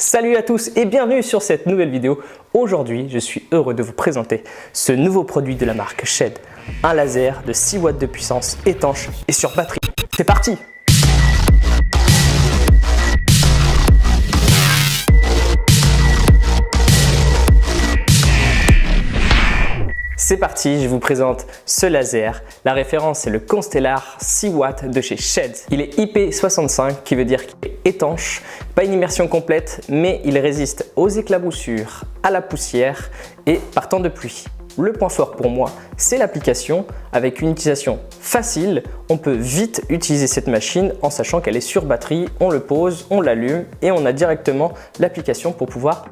Salut à tous et bienvenue sur cette nouvelle vidéo. Aujourd'hui, je suis heureux de vous présenter ce nouveau produit de la marque Shed, un laser de 6 watts de puissance étanche et sur batterie. C'est parti! C'est parti, je vous présente ce laser. La référence est le Constellar 6 watts de chez Shed. Il est IP65 qui veut dire qu'il est étanche, pas une immersion complète, mais il résiste aux éclaboussures, à la poussière et par temps de pluie. Le point fort pour moi, c'est l'application. Avec une utilisation facile, on peut vite utiliser cette machine en sachant qu'elle est sur batterie. On le pose, on l'allume et on a directement l'application pour pouvoir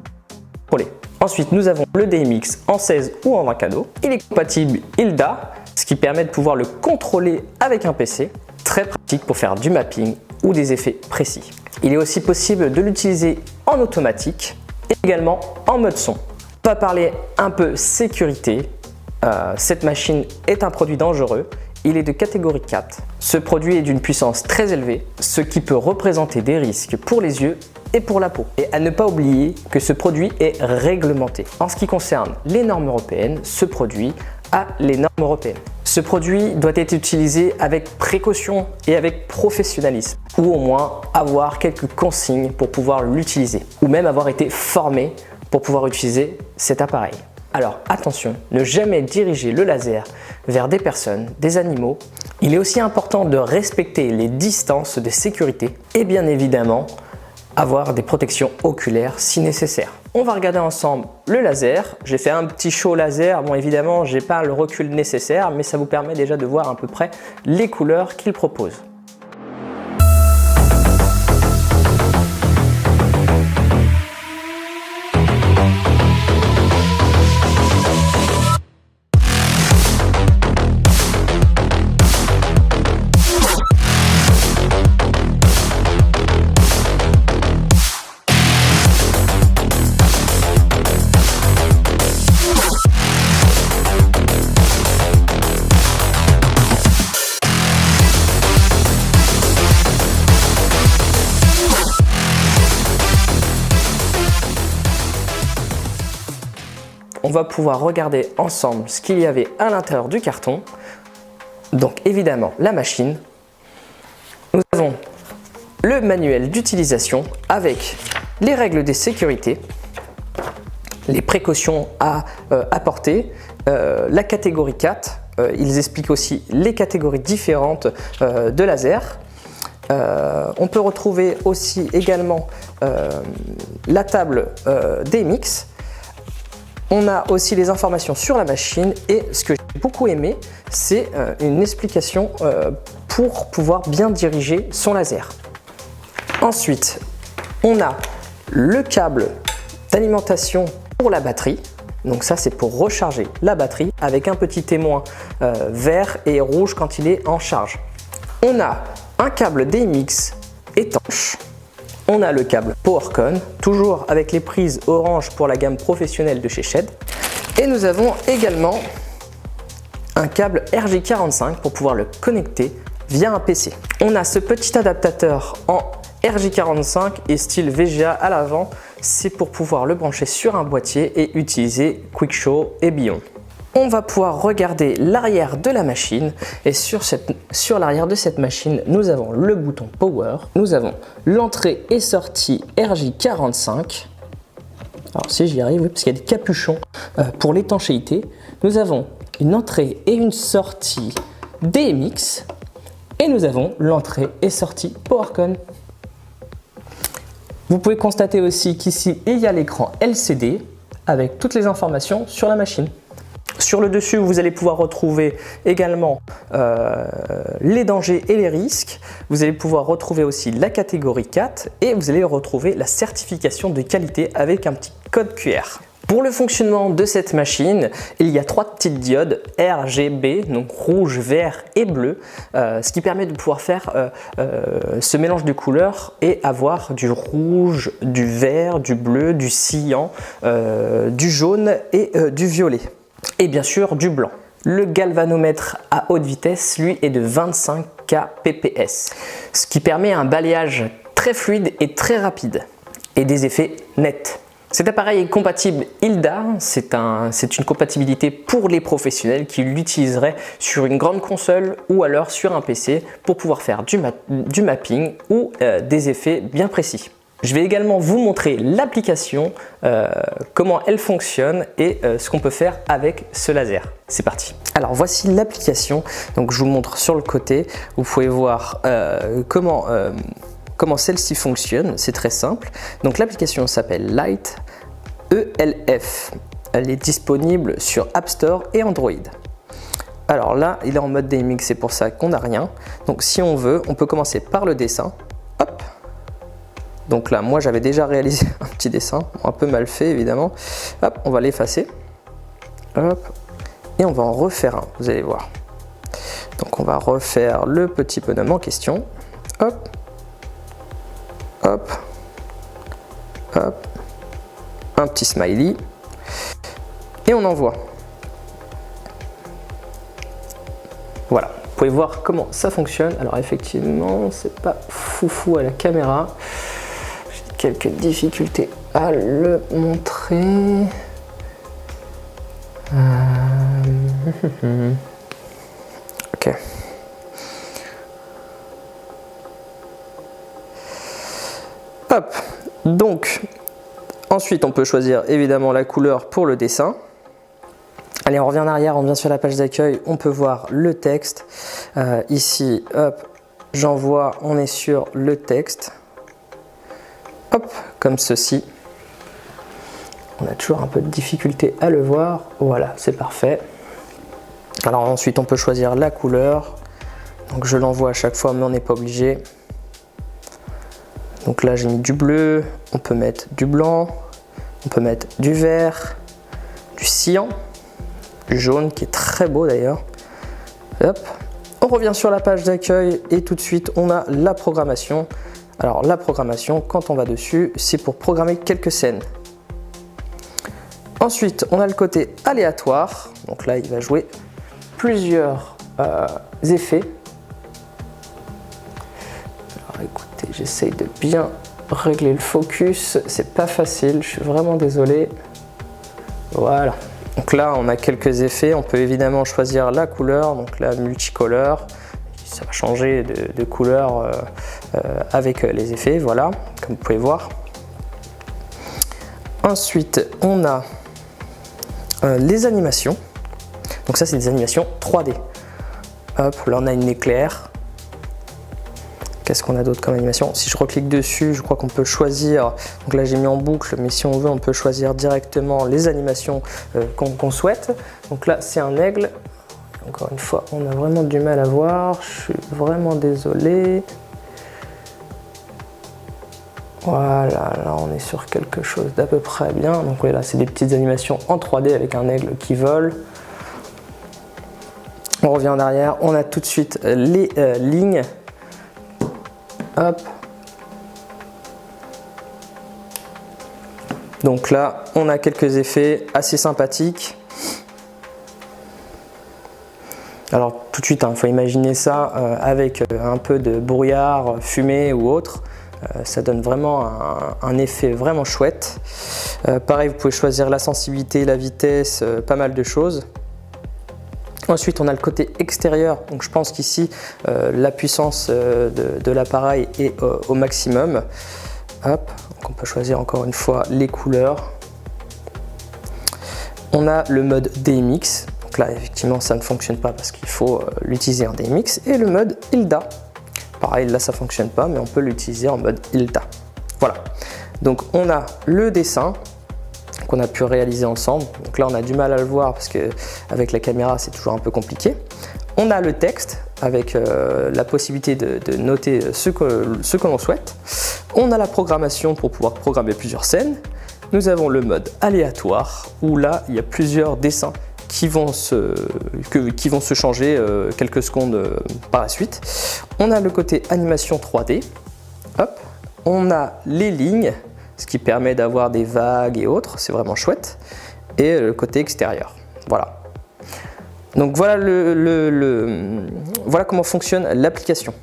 contrôler. Ensuite, nous avons le DMX en 16 ou en 20 canaux. Il est compatible ILDA, ce qui permet de pouvoir le contrôler avec un PC. Très pratique pour faire du mapping ou des effets précis. Il est aussi possible de l'utiliser en automatique et également en mode son. On va parler un peu sécurité. Cette machine est un produit dangereux. Il est de catégorie 4. Ce produit est d'une puissance très élevée, ce qui peut représenter des risques pour les yeux et pour la peau. Et à ne pas oublier que ce produit est réglementé. En ce qui concerne les normes européennes, ce produit a les normes européennes. Ce produit doit être utilisé avec précaution et avec professionnalisme, ou au moins avoir quelques consignes pour pouvoir l'utiliser, ou même avoir été formé pour pouvoir utiliser cet appareil. Alors attention, ne jamais diriger le laser vers des personnes, des animaux. Il est aussi important de respecter les distances de sécurité et bien évidemment avoir des protections oculaires si nécessaire. On va regarder ensemble le laser. J'ai fait un petit show laser. Bon, évidemment, j'ai pas le recul nécessaire, mais ça vous permet déjà de voir à peu près les couleurs qu'il propose. On va pouvoir regarder ensemble ce qu'il y avait à l'intérieur du carton. Donc évidemment la machine. Nous avons le manuel d'utilisation avec les règles de sécurité, les précautions à apporter, la catégorie 4. Ils expliquent aussi les catégories différentes de laser. On peut retrouver aussi également la table DMX. On a aussi les informations sur la machine et ce que j'ai beaucoup aimé, c'est une explication pour pouvoir bien diriger son laser. Ensuite, on a le câble d'alimentation pour la batterie. Donc ça, c'est pour recharger la batterie avec un petit témoin vert et rouge quand il est en charge. On a un câble DMX étanche. On a le câble PowerCon, toujours avec les prises orange pour la gamme professionnelle de chez Shed. Et nous avons également un câble RJ45 pour pouvoir le connecter via un PC. On a ce petit adaptateur en RJ45 et style VGA à l'avant. C'est pour pouvoir le brancher sur un boîtier et utiliser QuickShow et Beyond. On va pouvoir regarder l'arrière de la machine et sur l'arrière de cette machine, nous avons le bouton Power, nous avons l'entrée et sortie RJ45. Alors si j'y arrive, oui, parce qu'il y a des capuchons pour l'étanchéité. Nous avons une entrée et une sortie DMX et nous avons l'entrée et sortie PowerCon. Vous pouvez constater aussi qu'ici, il y a l'écran LCD avec toutes les informations sur la machine. Sur le dessus, vous allez pouvoir retrouver également les dangers et les risques. Vous allez pouvoir retrouver aussi la catégorie 4 et vous allez retrouver la certification de qualité avec un petit code QR. Pour le fonctionnement de cette machine, il y a 3 petites diodes RGB, donc rouge, vert et bleu, ce qui permet de pouvoir faire ce mélange de couleurs et avoir du rouge, du vert, du bleu, du cyan, du jaune et du violet. Et bien sûr du blanc. Le galvanomètre à haute vitesse, lui, est de 25 kpps, ce qui permet un balayage très fluide et très rapide. et des effets nets. Cet appareil est compatible Hilda, c'est une compatibilité pour les professionnels qui l'utiliseraient sur une grande console ou alors sur un PC pour pouvoir faire du mapping ou des effets bien précis. Je vais également vous montrer l'application, comment elle fonctionne et ce qu'on peut faire avec ce laser. C'est parti. Alors voici l'application, donc je vous montre sur le côté, vous pouvez voir comment celle-ci fonctionne, c'est très simple. Donc l'application s'appelle Light ELF. Elle est disponible sur App Store et Android. Alors là, il est en mode DMX, c'est pour ça qu'on n'a rien. Donc si on veut, on peut commencer par le dessin. Hop. Donc là, moi j'avais déjà réalisé un petit dessin, un peu mal fait évidemment. Hop, on va l'effacer. Hop. Et on va en refaire un, vous allez voir. Donc on va refaire le petit bonhomme en question. Hop. Hop, hop, un petit smiley et on envoie. Voilà, vous pouvez voir comment ça fonctionne. Alors effectivement, c'est pas foufou à la caméra. J'ai quelques difficultés à le montrer. Ok. Hop, donc ensuite on peut choisir évidemment la couleur pour le dessin. Allez, on revient en arrière, on vient sur la page d'accueil, on peut voir le texte. Ici, hop, j'envoie, on est sur le texte. Hop, comme ceci. On a toujours un peu de difficulté à le voir. Voilà, c'est parfait. Alors ensuite on peut choisir la couleur. Donc je l'envoie à chaque fois mais on n'est pas obligé. Donc là j'ai mis du bleu, on peut mettre du blanc, on peut mettre du vert, du cyan, du jaune qui est très beau d'ailleurs. Hop. On revient sur la page d'accueil et tout de suite on a la programmation. Alors la programmation, quand on va dessus, c'est pour programmer quelques scènes. Ensuite on a le côté aléatoire, donc là il va jouer plusieurs effets. Alors écoutez, j'essaye de bien régler le focus, c'est pas facile, je suis vraiment désolé. Voilà, donc là on a quelques effets, on peut évidemment choisir la couleur, donc la multicolore, ça va changer de couleur avec les effets, voilà, comme vous pouvez voir. Ensuite on a les animations, donc ça c'est des animations 3D. Hop, là on a une éclair. Qu'est-ce qu'on a d'autre comme animation? Si je reclique dessus, je crois qu'on peut choisir, donc là j'ai mis en boucle, mais si on veut on peut choisir directement les animations qu'on souhaite. Donc là c'est un aigle, encore une fois on a vraiment du mal à voir, je suis vraiment désolé. Voilà, là on est sur quelque chose d'à peu près bien, donc là c'est des petites animations en 3D avec un aigle qui vole. On revient en arrière, on a tout de suite les lignes. Hop. Donc là, on a quelques effets assez sympathiques. Alors tout de suite, il faut imaginer ça avec un peu de brouillard, fumée ou autre. Ça donne vraiment un effet vraiment chouette. Pareil, vous pouvez choisir la sensibilité, la vitesse, pas mal de choses. Ensuite, on a le côté extérieur, donc je pense qu'ici la puissance de l'appareil est au maximum. Hop, donc on peut choisir encore une fois les couleurs. On a le mode DMX, donc là effectivement ça ne fonctionne pas parce qu'il faut l'utiliser en DMX, et le mode Hilda. Pareil, là ça ne fonctionne pas, mais on peut l'utiliser en mode Hilda. Voilà, donc on a le dessin qu'on a pu réaliser ensemble. Donc là on a du mal à le voir parce que avec la caméra c'est toujours un peu compliqué. On a le texte avec la possibilité de noter ce que l'on souhaite. On a la programmation pour pouvoir programmer plusieurs scènes. Nous avons le mode aléatoire où là il y a plusieurs dessins qui vont se changer quelques secondes par la suite. On a le côté animation 3D. Hop. On a les lignes, ce qui permet d'avoir des vagues et autres, c'est vraiment chouette. Et le côté extérieur, voilà. Donc voilà, voilà comment fonctionne l'application.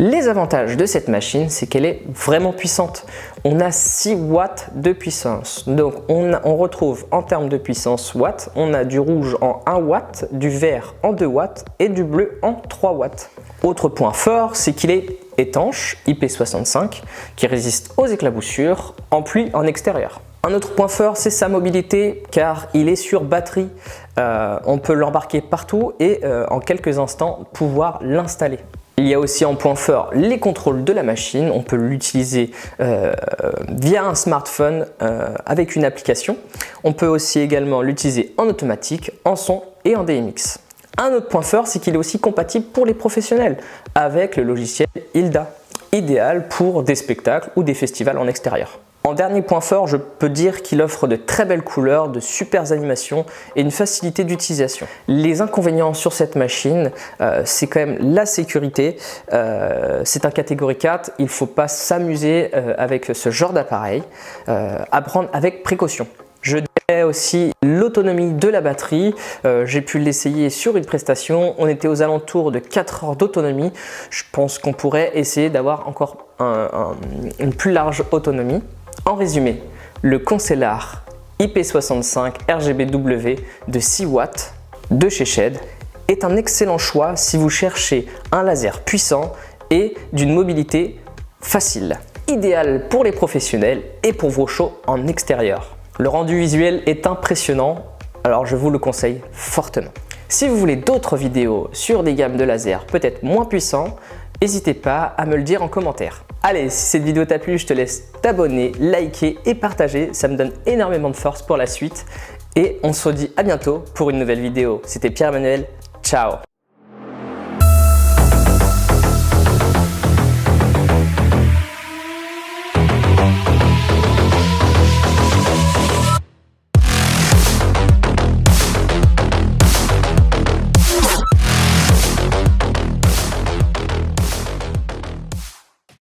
Les avantages de cette machine, c'est qu'elle est vraiment puissante. On a 6 watts de puissance. Donc on retrouve en termes de puissance watts, on a du rouge en 1 watt, du vert en 2 watts et du bleu en 3 watts. Autre point fort, c'est qu'il est étanche, IP65, qui résiste aux éclaboussures, en pluie en extérieur. Un autre point fort, c'est sa mobilité, car il est sur batterie. On peut l'embarquer partout et en quelques instants pouvoir l'installer. Il y a aussi en point fort les contrôles de la machine. On peut l'utiliser via un smartphone avec une application. On peut aussi également l'utiliser en automatique, en son et en DMX. Un autre point fort, c'est qu'il est aussi compatible pour les professionnels avec le logiciel Hilda, idéal pour des spectacles ou des festivals en extérieur. En dernier point fort, je peux dire qu'il offre de très belles couleurs, de super animations et une facilité d'utilisation. Les inconvénients sur cette machine, c'est quand même la sécurité. C'est un catégorie 4, il ne faut pas s'amuser avec ce genre d'appareil, à prendre avec précaution. Je dirais aussi l'autonomie de la batterie. J'ai pu l'essayer sur une prestation. On était aux alentours de 4 heures d'autonomie. Je pense qu'on pourrait essayer d'avoir encore une plus large autonomie. En résumé, le Constellar IP65 RGBW de 6 watts de chez Shed est un excellent choix si vous cherchez un laser puissant et d'une mobilité facile. Idéal pour les professionnels et pour vos shows en extérieur. Le rendu visuel est impressionnant, alors je vous le conseille fortement. Si vous voulez d'autres vidéos sur des gammes de lasers peut-être moins puissants, n'hésitez pas à me le dire en commentaire. Allez, si cette vidéo t'a plu, je te laisse t'abonner, liker et partager, ça me donne énormément de force pour la suite. Et on se dit à bientôt pour une nouvelle vidéo. C'était Pierre-Emmanuel, ciao!